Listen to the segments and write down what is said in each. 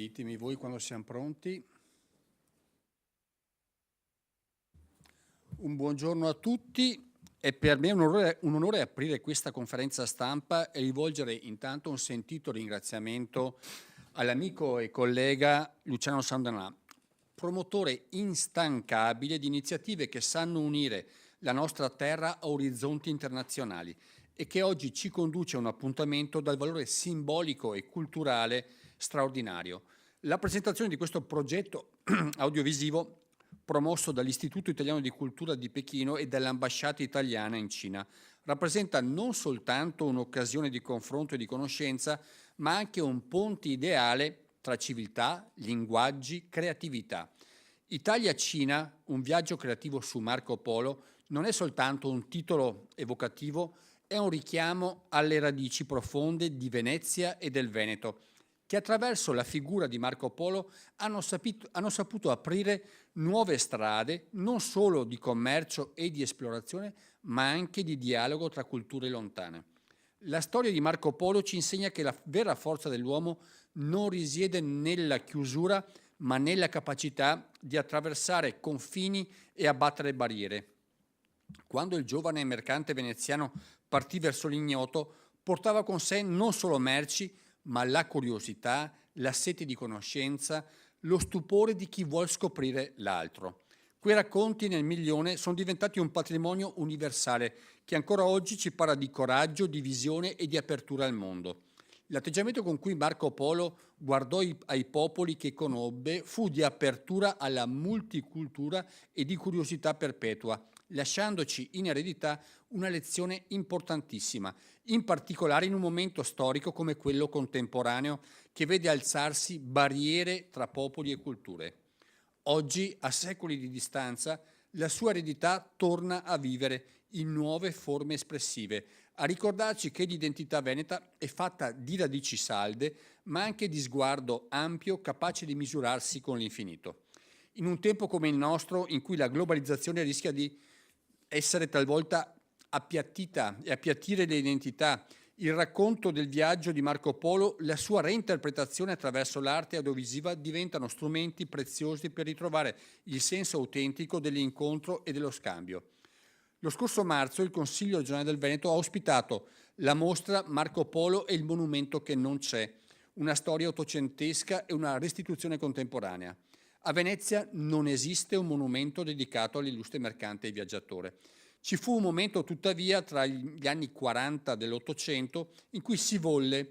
Ditemi voi quando siamo pronti. Un buongiorno a tutti. È per me un onore aprire questa conferenza stampa e rivolgere intanto un sentito ringraziamento all'amico e collega Luciano Sandanà, promotore instancabile di iniziative che sanno unire la nostra terra a orizzonti internazionali e che oggi ci conduce a un appuntamento dal valore simbolico e culturale straordinario. La presentazione di questo progetto audiovisivo promosso dall'Istituto Italiano di Cultura di Pechino e dall'Ambasciata Italiana in Cina rappresenta non soltanto un'occasione di confronto e di conoscenza, ma anche un ponte ideale tra civiltà, linguaggi, creatività. Italia-Cina, un viaggio creativo su Marco Polo, non è soltanto un titolo evocativo, è un richiamo alle radici profonde di Venezia e del Veneto, che attraverso la figura di Marco Polo hanno saputo aprire nuove strade, non solo di commercio e di esplorazione, ma anche di dialogo tra culture lontane. La storia di Marco Polo ci insegna che la vera forza dell'uomo non risiede nella chiusura, ma nella capacità di attraversare confini e abbattere barriere. Quando il giovane mercante veneziano partì verso l'ignoto, portava con sé non solo merci, ma la curiosità, la sete di conoscenza, lo stupore di chi vuol scoprire l'altro. Quei racconti nel milione sono diventati un patrimonio universale che ancora oggi ci parla di coraggio, di visione e di apertura al mondo. L'atteggiamento con cui Marco Polo guardò ai popoli che conobbe fu di apertura alla multicultura e di curiosità perpetua, lasciandoci in eredità una lezione importantissima, in particolare in un momento storico come quello contemporaneo che vede alzarsi barriere tra popoli e culture. Oggi, a secoli di distanza, la sua eredità torna a vivere in nuove forme espressive, a ricordarci che l'identità veneta è fatta di radici salde, ma anche di sguardo ampio, capace di misurarsi con l'infinito. In un tempo come il nostro, in cui la globalizzazione rischia di essere talvolta appiattita e appiattire le identità, il racconto del viaggio di Marco Polo, la sua reinterpretazione attraverso l'arte audiovisiva diventano strumenti preziosi per ritrovare il senso autentico dell'incontro e dello scambio. Lo scorso marzo il Consiglio regionale del Veneto ha ospitato la mostra Marco Polo e il monumento che non c'è, una storia ottocentesca e una restituzione contemporanea. A Venezia non esiste un monumento dedicato all'illustre mercante e viaggiatore. Ci fu un momento, tuttavia, tra gli anni 40 dell'Ottocento in cui si volle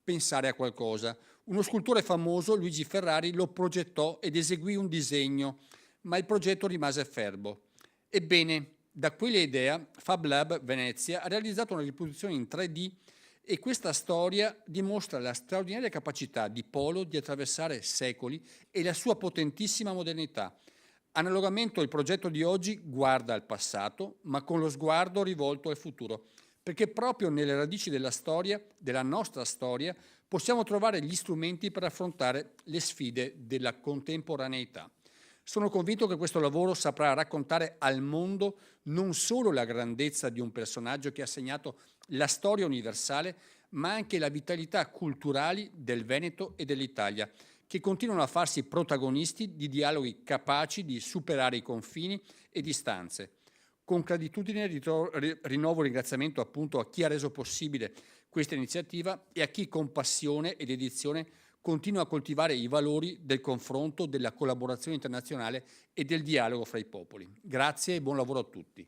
pensare a qualcosa. Uno scultore famoso, Luigi Ferrari, lo progettò ed eseguì un disegno, ma il progetto rimase fermo. Ebbene, da quella idea, Fab Lab Venezia ha realizzato una riproduzione in 3D e questa storia dimostra la straordinaria capacità di Polo di attraversare secoli e la sua potentissima modernità. Analogamente il progetto di oggi guarda al passato, ma con lo sguardo rivolto al futuro, perché proprio nelle radici della storia, della nostra storia, possiamo trovare gli strumenti per affrontare le sfide della contemporaneità. Sono convinto che questo lavoro saprà raccontare al mondo non solo la grandezza di un personaggio che ha segnato la storia universale, ma anche la vitalità culturali del Veneto e dell'Italia, che continuano a farsi protagonisti di dialoghi capaci di superare i confini e distanze. Con gratitudine rinnovo il ringraziamento appunto a chi ha reso possibile questa iniziativa e a chi con passione ed dedizione continua a coltivare i valori del confronto, della collaborazione internazionale e del dialogo fra i popoli. Grazie e buon lavoro a tutti.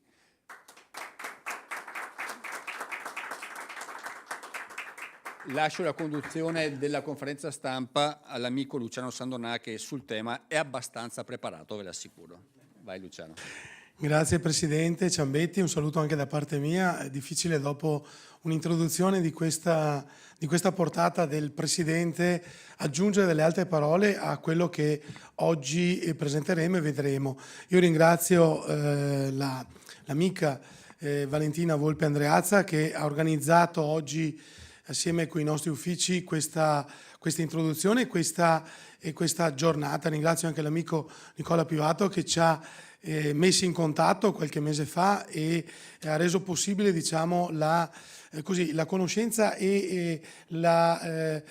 Lascio la conduzione della conferenza stampa all'amico Luciano Sandanà che sul tema è abbastanza preparato, ve l'assicuro. Vai Luciano. Grazie Presidente Ciambetti, un saluto anche da parte mia. È difficile dopo un'introduzione di questa portata del Presidente aggiungere delle altre parole a quello che oggi presenteremo e vedremo. Io ringrazio l'amica Valentina Volpe Andreazza che ha organizzato oggi assieme con i nostri uffici questa introduzione e questa giornata. Ringrazio anche l'amico Nicola Pivato che ci ha messi in contatto qualche mese fa e ha reso possibile, diciamo, la così, la conoscenza e il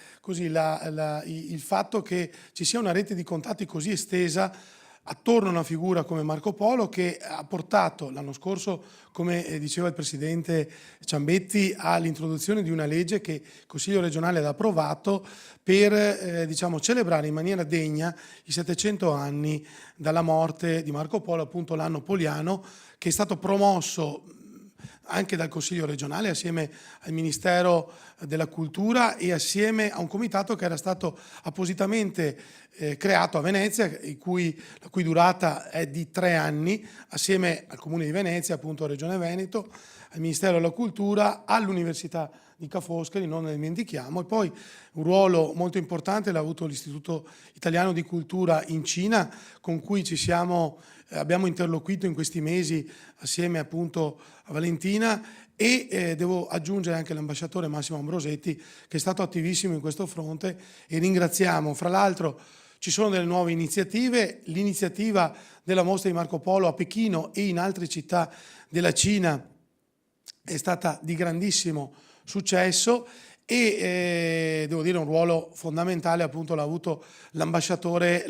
fatto che ci sia una rete di contatti così estesa attorno a una figura come Marco Polo, che ha portato l'anno scorso, come diceva il Presidente Ciambetti, all'introduzione di una legge che il Consiglio regionale ha approvato per celebrare in maniera degna i 700 anni dalla morte di Marco Polo, appunto l'anno poliano, che è stato promosso anche dal Consiglio regionale assieme al Ministero della Cultura e assieme a un comitato che era stato appositamente creato a Venezia, la cui durata è di 3 anni, assieme al Comune di Venezia, appunto a Regione Veneto, al Ministero della Cultura, all'Università di Ca' Foscari, non ne dimentichiamo, e poi un ruolo molto importante l'ha avuto l'Istituto Italiano di Cultura in Cina, con cui abbiamo interloquito in questi mesi assieme appunto a Valentina, e devo aggiungere anche l'ambasciatore Massimo Ambrosetti, che è stato attivissimo in questo fronte, e ringraziamo. Fra l'altro ci sono delle nuove iniziative, l'iniziativa della mostra di Marco Polo a Pechino e in altre città della Cina è stata di grandissimo successo, e devo dire un ruolo fondamentale appunto l'ha avuto l'ambasciatore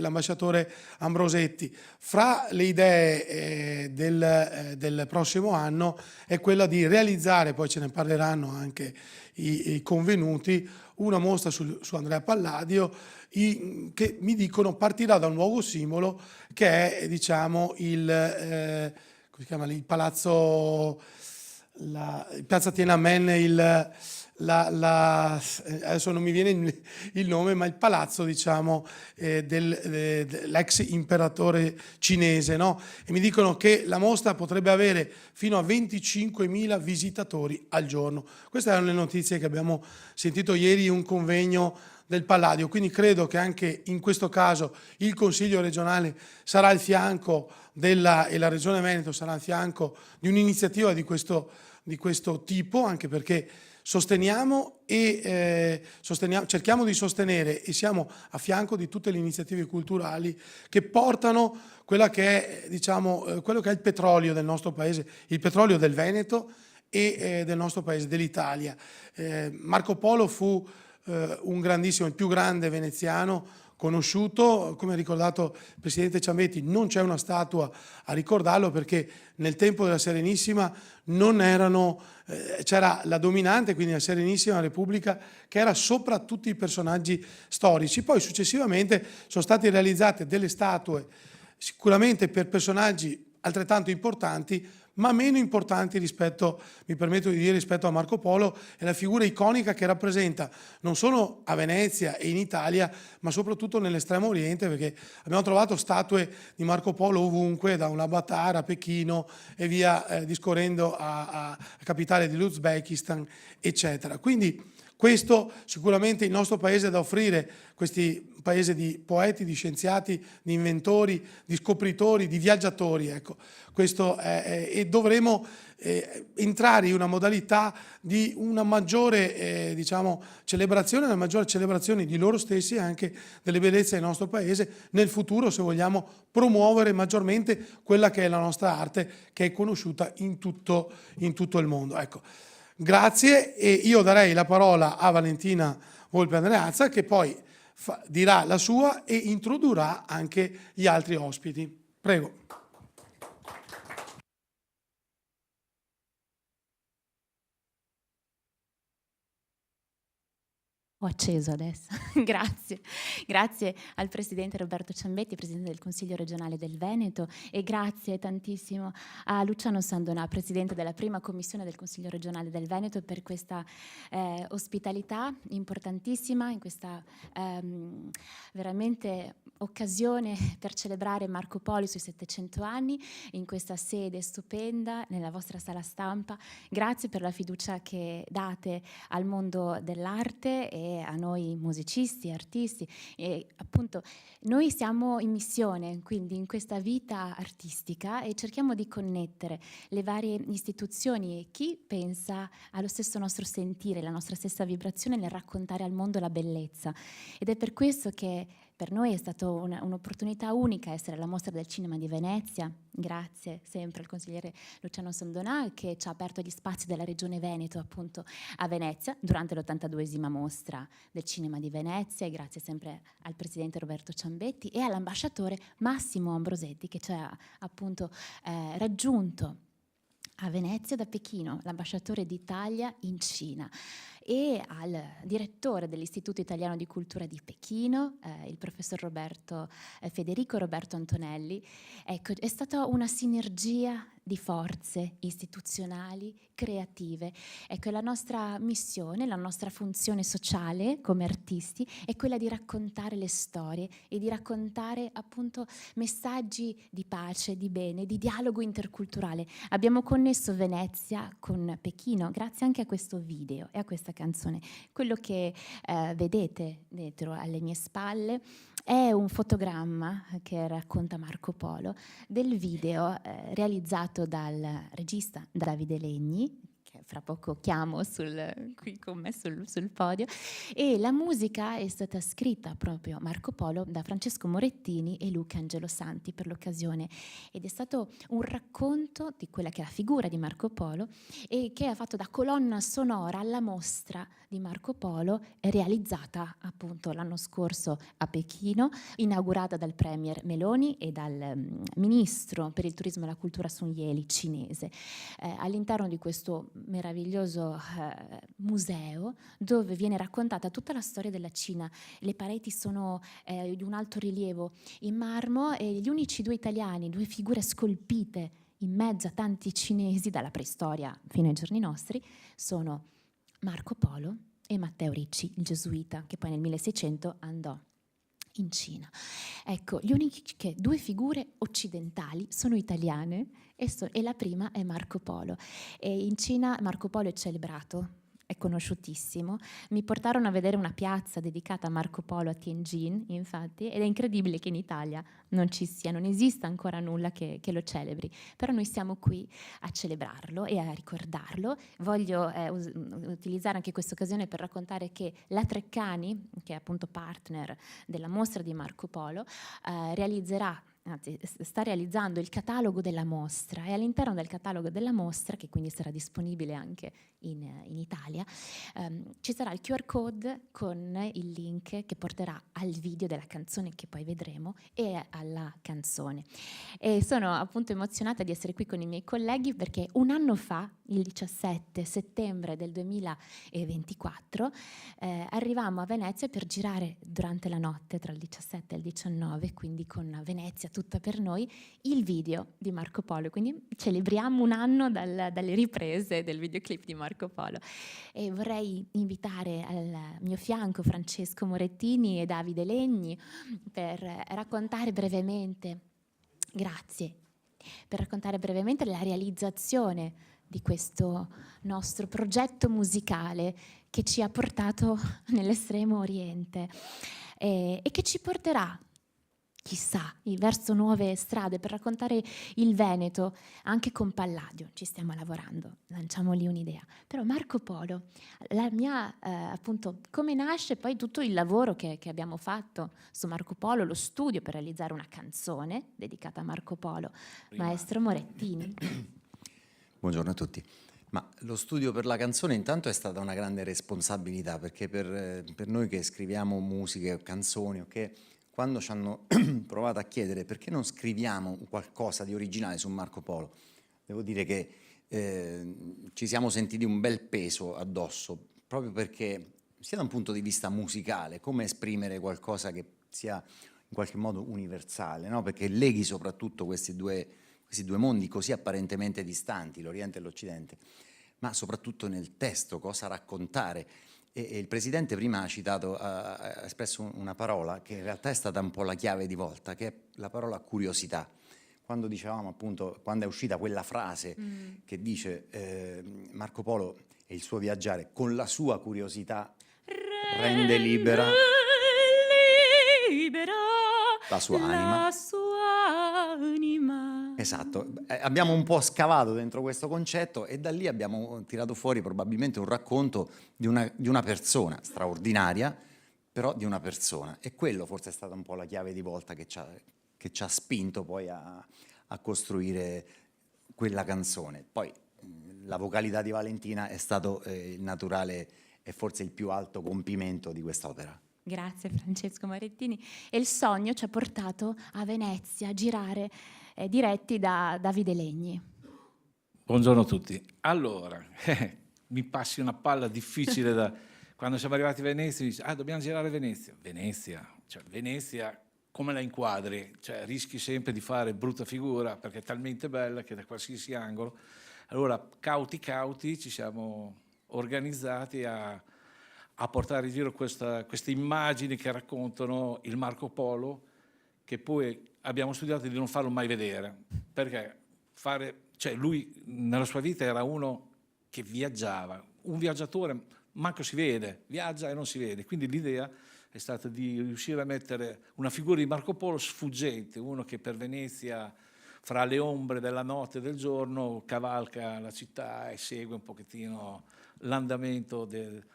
Ambrosetti. Fra le idee del prossimo anno è quella di realizzare, poi ce ne parleranno anche i convenuti, una mostra su Andrea Palladio che mi dicono partirà da un luogo simbolo che è come si chiama lì? Il palazzo, Piazza Tiananmen, adesso non mi viene il nome, ma il palazzo dell'ex imperatore cinese, no? E mi dicono che la mostra potrebbe avere fino a 25.000 visitatori al giorno. Queste erano le notizie che abbiamo sentito ieri in un convegno del Palladio, quindi credo che anche in questo caso il Consiglio regionale sarà al fianco e la Regione Veneto sarà al fianco di un'iniziativa di questo tipo, anche perché cerchiamo di sostenere e siamo a fianco di tutte le iniziative culturali che portano quello che è il petrolio del nostro paese, il petrolio del Veneto e del nostro paese, dell'Italia. Marco Polo fu il più grande veneziano conosciuto, come ha ricordato il Presidente Ciambetti. Non c'è una statua a ricordarlo perché nel tempo della Serenissima c'era la dominante, quindi la Serenissima Repubblica, che era sopra tutti i personaggi storici. Poi successivamente sono state realizzate delle statue sicuramente per personaggi altrettanto importanti, ma meno importanti mi permetto di dire, rispetto a Marco Polo. È la figura iconica che rappresenta non solo a Venezia e in Italia, ma soprattutto nell'estremo oriente, perché abbiamo trovato statue di Marco Polo ovunque, da Ulaanbaatar a Pechino e via discorrendo a capitale dell'Uzbekistan, eccetera. Quindi questo sicuramente il nostro paese ha da offrire, questi paese di poeti, di scienziati, di inventori, di scopritori, di viaggiatori, ecco. E dovremo entrare in una modalità di una maggiore celebrazione, una maggiore celebrazione di loro stessi e anche delle bellezze del nostro paese nel futuro, se vogliamo promuovere maggiormente quella che è la nostra arte, che è conosciuta in tutto il mondo. Ecco. Grazie, e io darei la parola a Valentina Volpe Andreazza, che poi dirà la sua e introdurrà anche gli altri ospiti. Prego. Ho acceso adesso, grazie. Grazie al Presidente Roberto Ciambetti, Presidente del Consiglio regionale del Veneto, e grazie tantissimo a Luciano Sandonà, Presidente della prima commissione del Consiglio regionale del Veneto, per questa ospitalità importantissima, in questa veramente occasione per celebrare Marco Polo sui 700 anni, in questa sede stupenda, nella vostra sala stampa. Grazie per la fiducia che date al mondo dell'arte e a noi musicisti, artisti, e appunto noi siamo in missione quindi in questa vita artistica e cerchiamo di connettere le varie istituzioni e chi pensa allo stesso nostro sentire, la nostra stessa vibrazione nel raccontare al mondo la bellezza, ed è per questo che Per noi è stata un'opportunità unica essere alla Mostra del Cinema di Venezia. Grazie sempre al consigliere Luciano Sandonà che ci ha aperto gli spazi della Regione Veneto appunto a Venezia durante l'82esima Mostra del Cinema di Venezia, e grazie sempre al presidente Roberto Ciambetti e all'ambasciatore Massimo Ambrosetti che ci ha appunto raggiunto a Venezia da Pechino, l'ambasciatore d'Italia in Cina, e al direttore dell'Istituto Italiano di Cultura di Pechino, il professor Federico Roberto Antonelli. Ecco, è stata una sinergia di forze istituzionali, creative. Ecco, la nostra missione, la nostra funzione sociale come artisti è quella di raccontare le storie e di raccontare appunto messaggi di pace, di bene, di dialogo interculturale. Abbiamo connesso Venezia con Pechino grazie anche a questo video e a questa canzone. Quello che vedete dietro alle mie spalle è un fotogramma che racconta Marco Polo del video realizzato dal regista Davide Legni, che fra poco chiamo qui con me sul podio, e la musica è stata scritta proprio Marco Polo da Francesco Morettini e Luca Angelo Santi per l'occasione, ed è stato un racconto di quella che è la figura di Marco Polo e che ha fatto da colonna sonora alla mostra di Marco Polo, realizzata appunto l'anno scorso a Pechino, inaugurata dal premier Meloni e dal ministro per il turismo e la cultura Sun Yeli cinese, all'interno di questo meraviglioso museo dove viene raccontata tutta la storia della Cina. Le pareti sono di un alto rilievo in marmo e gli unici due italiani, due figure scolpite in mezzo a tanti cinesi dalla preistoria fino ai giorni nostri, sono Marco Polo e Matteo Ricci, il gesuita, che poi nel 1600 andò in Cina. Ecco, le uniche due figure occidentali sono italiane e la prima è Marco Polo. E in Cina Marco Polo è celebrato, è conosciutissimo. Mi portarono a vedere una piazza dedicata a Marco Polo a Tianjin, infatti, ed è incredibile che in Italia non esista ancora nulla che lo celebri. Però noi siamo qui a celebrarlo e a ricordarlo. Voglio utilizzare anche questa occasione per raccontare che la Treccani, che è appunto partner della mostra di Marco Polo, sta realizzando il catalogo della mostra, e all'interno del catalogo della mostra, che quindi sarà disponibile anche in Italia, ci sarà il QR code con il link che porterà al video della canzone che poi vedremo e alla canzone. E sono appunto emozionata di essere qui con i miei colleghi perché un anno fa, il 17 settembre del 2024, arrivammo a Venezia per girare durante la notte tra il 17 e il 19, quindi con Venezia tutta per noi, il video di Marco Polo. Quindi celebriamo un anno dalle riprese del videoclip di Marco Polo. E vorrei invitare al mio fianco Francesco Morettini e Davide Legni per raccontare brevemente, grazie, per raccontare brevemente la realizzazione di questo nostro progetto musicale che ci ha portato nell'estremo oriente e che ci porterà, chissà, verso nuove strade per raccontare il Veneto, anche con Palladio. Ci stiamo lavorando, lanciamo lì un'idea. Però Marco Polo, appunto, come nasce poi tutto il lavoro che abbiamo fatto su Marco Polo, lo studio per realizzare una canzone dedicata a Marco Polo. Maestro Morettini. Buongiorno a tutti. Ma lo studio per la canzone intanto è stata una grande responsabilità, perché per noi che scriviamo musiche o canzoni, quando ci hanno provato a chiedere perché non scriviamo qualcosa di originale su Marco Polo, devo dire che ci siamo sentiti un bel peso addosso, proprio perché sia da un punto di vista musicale, come esprimere qualcosa che sia in qualche modo universale, no? Perché leghi soprattutto questi due mondi così apparentemente distanti, l'Oriente e l'Occidente, ma soprattutto nel testo, cosa raccontare. E il Presidente prima ha espresso una parola che in realtà è stata un po' la chiave di volta, che è la parola curiosità. Quando dicevamo appunto, quando è uscita quella frase che dice Marco Polo e il suo viaggiare con la sua curiosità rende libera la sua anima. Esatto, abbiamo un po' scavato dentro questo concetto e da lì abbiamo tirato fuori probabilmente un racconto di una persona straordinaria, però di una persona, e quello forse è stata un po' la chiave di volta che ci ha spinto poi a costruire quella canzone. Poi la vocalità di Valentina è stato il naturale e forse il più alto compimento di quest'opera. Grazie Francesco Marettini. E il sogno ci ha portato a Venezia a girare diretti da Davide Legni. Buongiorno a tutti. Allora, mi passi una palla difficile da... Quando siamo arrivati a Venezia mi dice, dobbiamo girare Venezia. Venezia, come la inquadri? Cioè, rischi sempre di fare brutta figura perché è talmente bella che da qualsiasi angolo. Allora, cauti, ci siamo organizzati a portare in giro queste immagini che raccontano il Marco Polo, che poi abbiamo studiato di non farlo mai vedere, perché lui nella sua vita era uno che viaggiava, un viaggiatore, manco si vede, viaggia e non si vede, quindi l'idea è stata di riuscire a mettere una figura di Marco Polo sfuggente, uno che per Venezia, fra le ombre della notte e del giorno, cavalca la città e segue un pochettino l'andamento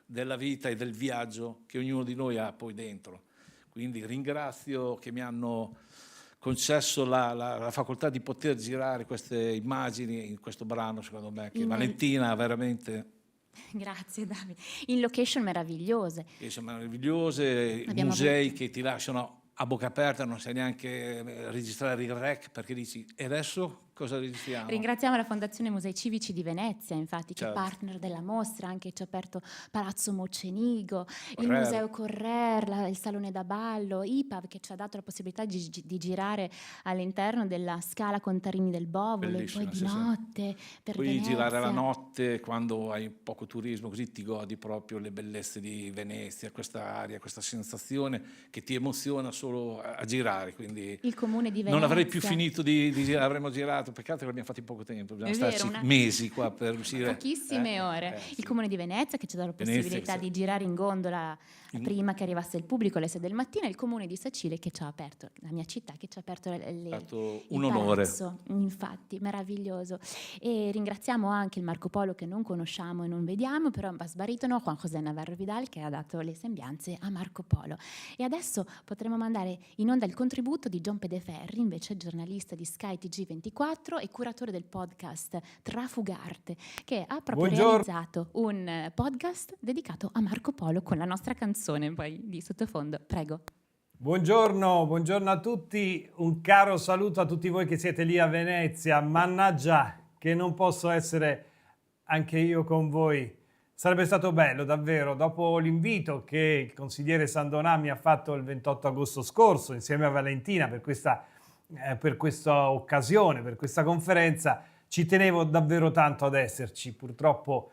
della vita e del viaggio che ognuno di noi ha poi dentro. Quindi ringrazio che mi hanno concesso la facoltà di poter girare queste immagini in questo brano, secondo me, che Valentina veramente... Grazie Davide. In location meravigliose. Musei che ti lasciano a bocca aperta, non sai neanche registrare il rec perché dici, e adesso cosa registriamo? Ringraziamo la Fondazione Musei Civici di Venezia, infatti, che è Certo. partner della mostra, anche ci ha aperto Palazzo Mocenigo, il Correr. Museo Correr, il Salone da Ballo, IPAV, che ci ha dato la possibilità di girare all'interno della Scala Contarini del Bovolo, e poi Bellissimo, di sì, sì. notte per Poi Venezia. girare la notte quando hai poco turismo, così ti godi proprio le bellezze di Venezia, questa aria, questa sensazione che ti emoziona solo a girare. Quindi Il comune di Venezia. non avrei più finito di girare, avremmo girato, peccato che l'abbiamo fatto in poco tempo, dobbiamo È vero, starci mesi qua per riuscire. Pochissime ore. Sì. Il comune di Venezia che ci ha dato la Venezia, possibilità sì. di girare in gondola prima che arrivasse il pubblico alle 6 del mattino, e il comune di Sacile che ci ha aperto, la mia città che ci ha aperto È stato il un onore. palazzo. Infatti, meraviglioso. E ringraziamo anche il Marco Polo che non conosciamo e non vediamo, però Bas Baritono, Juan José Navarro Vidal, che ha dato le sembianze a Marco Polo. E adesso potremo mandare in onda il contributo di John Pedeferri, invece giornalista di Sky TG24 e curatore del podcast Trafugarte, che ha proprio realizzato un podcast dedicato a Marco Polo con la nostra canzone poi di sottofondo. Prego. Buongiorno a tutti, un caro saluto a tutti voi che siete lì a Venezia. Mannaggia che non posso essere anche io con voi. Sarebbe stato bello davvero, dopo l'invito che il consigliere Sandonà mi ha fatto il 28 agosto scorso insieme a Valentina per questa occasione, per questa conferenza. Ci tenevo davvero tanto ad esserci. Purtroppo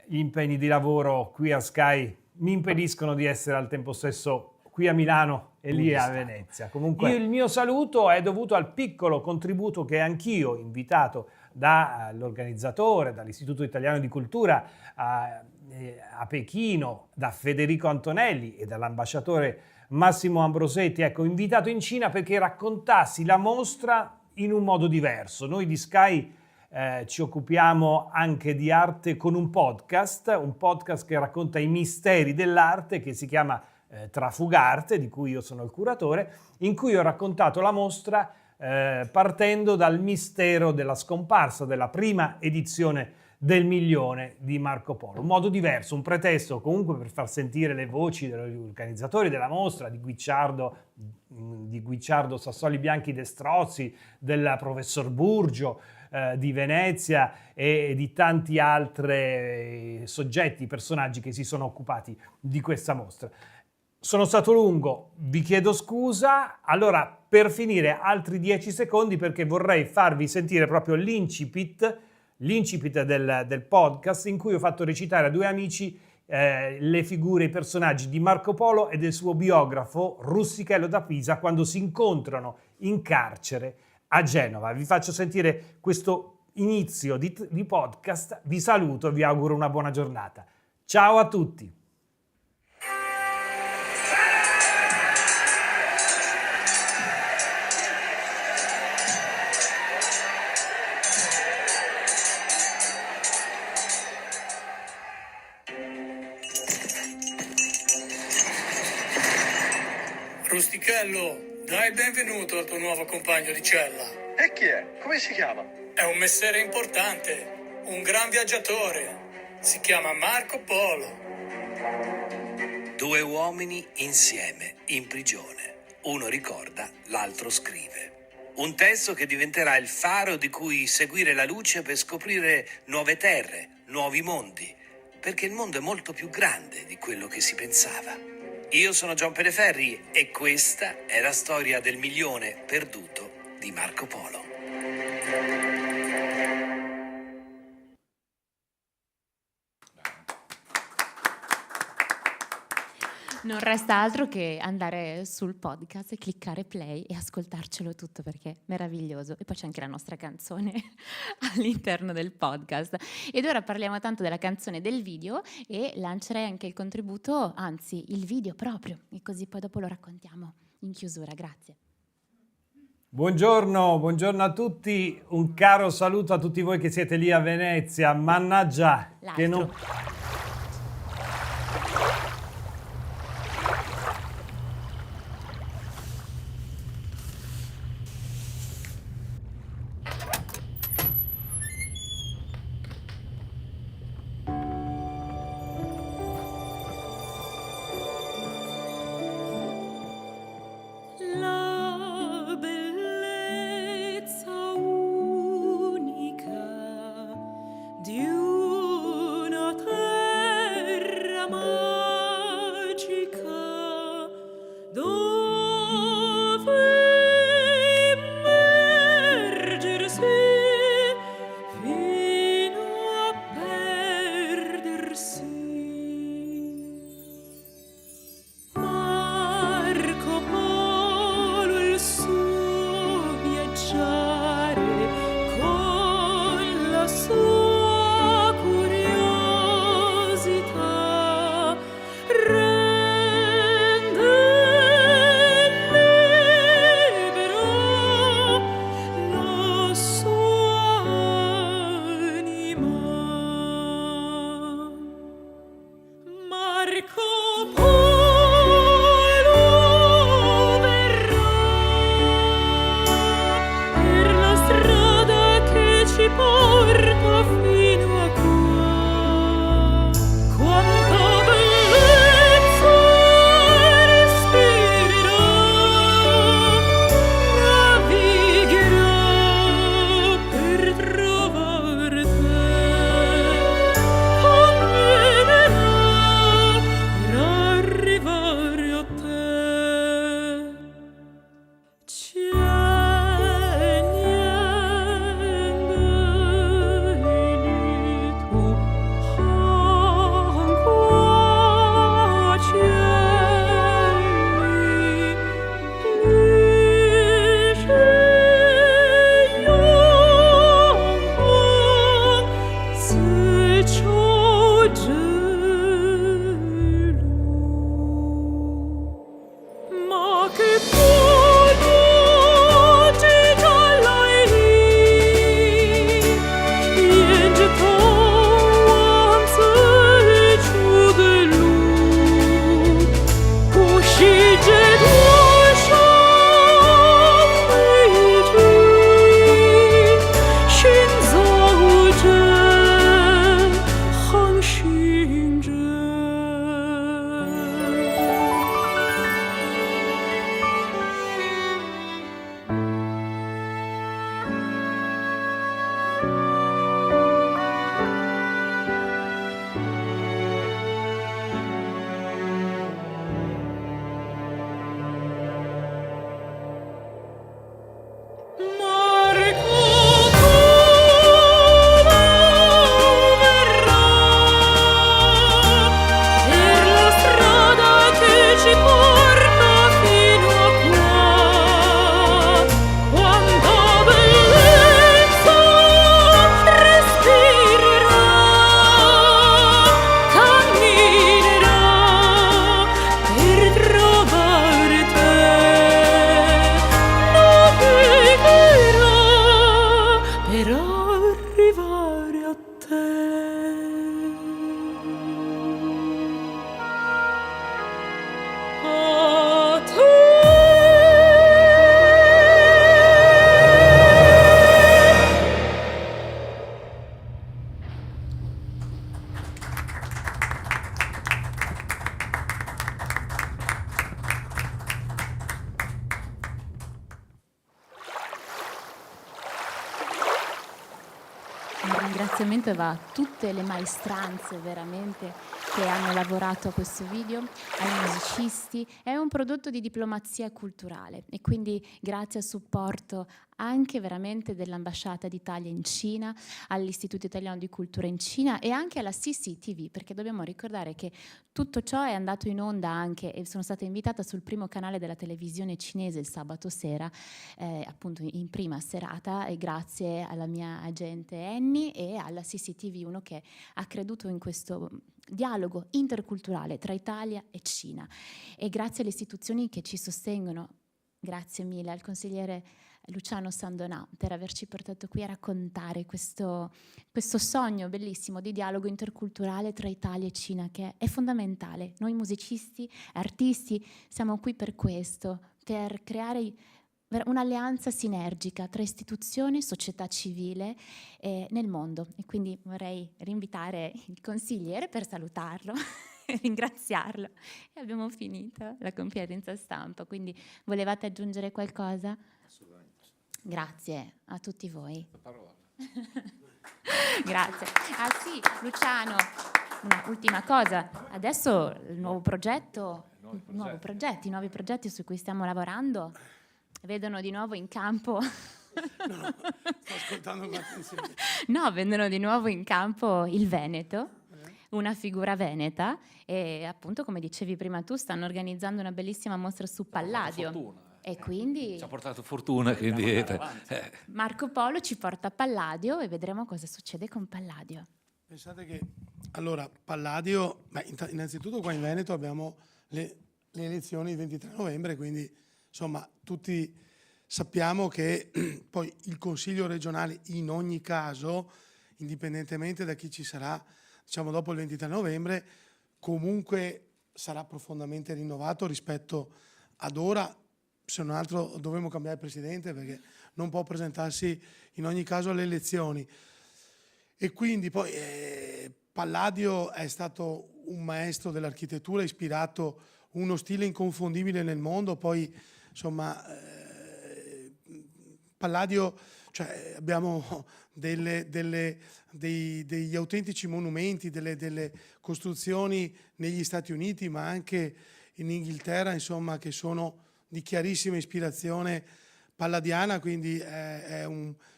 gli impegni di lavoro qui a Sky mi impediscono di essere al tempo stesso qui a Milano e lì a Venezia. Comunque il mio saluto è dovuto al piccolo contributo che anch'io, invitato dall'organizzatore, dall'Istituto Italiano di Cultura a Pechino, da Federico Antonelli e dall'ambasciatore Massimo Ambrosetti, ecco, invitato in Cina perché raccontassi la mostra in un modo diverso. Noi di Sky ci occupiamo anche di arte con un podcast che racconta i misteri dell'arte, che si chiama Trafugarte, di cui io sono il curatore, in cui ho raccontato la mostra partendo dal mistero della scomparsa della prima edizione del Milione di Marco Polo. Un modo diverso, un pretesto comunque per far sentire le voci degli organizzatori della mostra, di Guicciardo Sassoli Bianchi Destrozzi, del professor Burgio, di Venezia e di tanti altri soggetti, personaggi che si sono occupati di questa mostra. Sono stato lungo, vi chiedo scusa. Allora, per finire, altri 10 secondi perché vorrei farvi sentire proprio l'incipit del podcast, in cui ho fatto recitare a due amici le figure, i personaggi di Marco Polo e del suo biografo Rustichello da Pisa quando si incontrano in carcere a Genova. Vi faccio sentire questo inizio di podcast, vi saluto e vi auguro una buona giornata. Ciao a tutti! Rustichello, dai il benvenuto al tuo nuovo compagno di cella. E chi è? Come si chiama? È un mestiere importante, un gran viaggiatore. Si chiama Marco Polo. 2 uomini insieme, in prigione. Uno ricorda, l'altro scrive. Un testo che diventerà il faro di cui seguire la luce per scoprire nuove terre, nuovi mondi. Perché il mondo è molto più grande di quello che si pensava. Io sono John Pereferri e questa è la storia del milione perduto di Marco Polo. Non resta altro che andare sul podcast e cliccare play e ascoltarcelo tutto perché è meraviglioso. E poi c'è anche la nostra canzone all'interno del podcast. Ed ora parliamo tanto della canzone del video e lancerei anche il contributo, anzi il video proprio, e così poi dopo lo raccontiamo in chiusura. Grazie. Buongiorno a tutti, un caro saluto a tutti voi che siete lì a Venezia, mannaggia che non... La bellezza unica di una terra Un ringraziamento va a tutte le maestranze veramente che hanno lavorato a questo video, ai musicisti. È un prodotto di diplomazia culturale e quindi grazie al supporto anche veramente dell'Ambasciata d'Italia in Cina, all'Istituto Italiano di Cultura in Cina e anche alla CCTV, perché dobbiamo ricordare che tutto ciò è andato in onda anche, e sono stata invitata sul primo canale della televisione cinese il sabato sera, appunto in prima serata, e grazie alla mia agente Annie e alla CCTV1 che ha creduto in questo dialogo interculturale tra Italia e Cina, e grazie alle istituzioni che ci sostengono. Grazie mille al consigliere Luciano Sandonà per averci portato qui a raccontare questo sogno bellissimo di dialogo interculturale tra Italia e Cina, che è fondamentale. Noi musicisti, artisti siamo qui per questo, per creare un'alleanza sinergica tra istituzioni, società civile nel mondo. E quindi vorrei rinvitare il consigliere per salutarlo e ringraziarlo. E abbiamo finito la conferenza stampa, quindi volevate aggiungere qualcosa? Assolutamente. Grazie a tutti voi. La parola. Grazie. Ah sì, Luciano, una ultima cosa. Adesso il nuovo progetto, i nuovi progetti su cui stiamo lavorando vedono di nuovo in campo. No, sto ascoltando con attenzione. No, vedono di nuovo in campo il Veneto, una figura veneta, e appunto, come dicevi prima tu, stanno organizzando una bellissima mostra su Palladio. Fortuna. E quindi Ci ha portato fortuna, quindi Marco Polo ci porta a Palladio e vedremo cosa succede con Palladio. Pensate che, allora, Palladio, innanzitutto qua in Veneto abbiamo le elezioni il 23 novembre, quindi insomma tutti sappiamo che poi il Consiglio regionale in ogni caso, indipendentemente da chi ci sarà, diciamo dopo il 23 novembre, comunque sarà profondamente rinnovato rispetto ad ora. Se non altro dovremo cambiare presidente perché non può presentarsi in ogni caso alle elezioni. E quindi poi Palladio è stato un maestro dell'architettura, ha ispirato uno stile inconfondibile nel mondo. Poi insomma Palladio, cioè, abbiamo degli autentici monumenti, delle costruzioni negli Stati Uniti ma anche in Inghilterra, insomma, che sono di chiarissima ispirazione palladiana, quindi è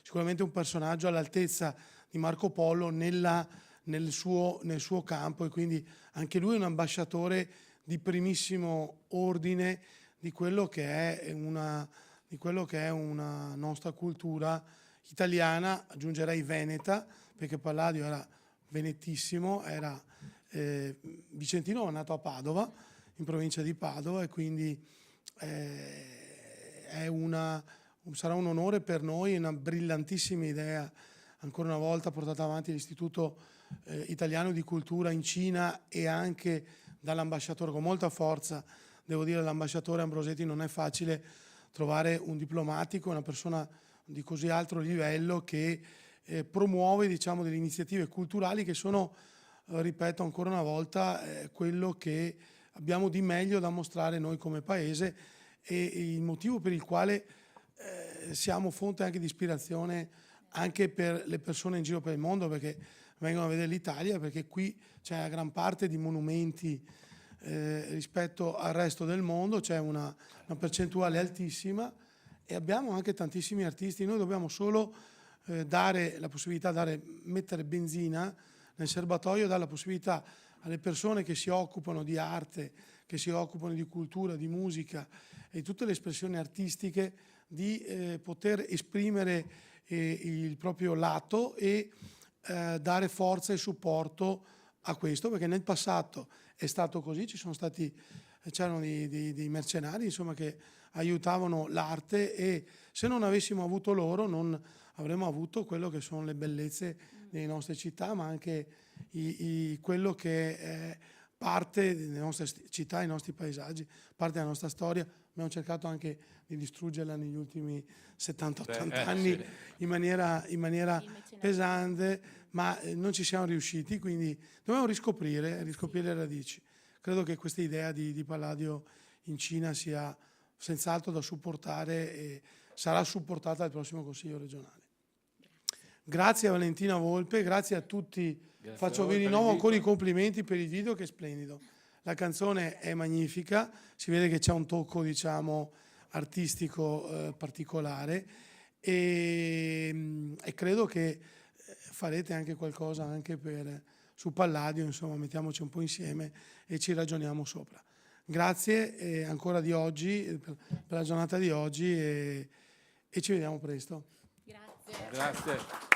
sicuramente un personaggio all'altezza di Marco Polo nel suo campo, e quindi anche lui è un ambasciatore di primissimo ordine di quello che è una nostra cultura italiana, aggiungerei veneta, perché Palladio era venetissimo, era vicentino, ma nato a Padova, in provincia di Padova, e quindi sarà un onore per noi, una brillantissima idea, ancora una volta portata avanti dall'Istituto Italiano di Cultura in Cina e anche dall'ambasciatore con molta forza. Devo dire, l'ambasciatore Ambrosetti, non è facile trovare un diplomatico, una persona di così alto livello che promuove, diciamo, delle iniziative culturali che sono, ripeto ancora una volta, quello che abbiamo di meglio da mostrare noi come paese, e il motivo per il quale siamo fonte anche di ispirazione anche per le persone in giro per il mondo, perché vengono a vedere l'Italia, perché qui c'è una gran parte di monumenti rispetto al resto del mondo, c'è una percentuale altissima, e abbiamo anche tantissimi artisti. Noi dobbiamo solo dare la possibilità, mettere benzina nel serbatoio, dare la possibilità alle persone che si occupano di arte, che si occupano di cultura, di musica e di tutte le espressioni artistiche, di poter esprimere il proprio lato e dare forza e supporto a questo, perché nel passato è stato così, c'erano dei mercenari, insomma, che aiutavano l'arte, e se non avessimo avuto loro non avremmo avuto quello che sono le bellezze delle nostre città, ma anche quello che è parte delle nostre città, i nostri paesaggi, parte della nostra storia. Abbiamo cercato anche di distruggerla negli ultimi 70-80 anni sì. in maniera pesante, ma non ci siamo riusciti, quindi dobbiamo riscoprire le radici. Credo che questa idea di Palladio in Cina sia senz'altro da supportare e sarà supportata dal prossimo Consiglio regionale. Grazie a Valentina Volpe, grazie a tutti. Grazie Faccio a voi vi per rinnovo l'invito. ancora i complimenti per il video, che è splendido. La canzone è magnifica, si vede che c'è un tocco, diciamo, artistico particolare e credo che farete anche qualcosa anche su Palladio, insomma, mettiamoci un po' insieme e ci ragioniamo sopra. Grazie ancora di oggi, per la giornata di oggi e ci vediamo presto. Grazie. Grazie.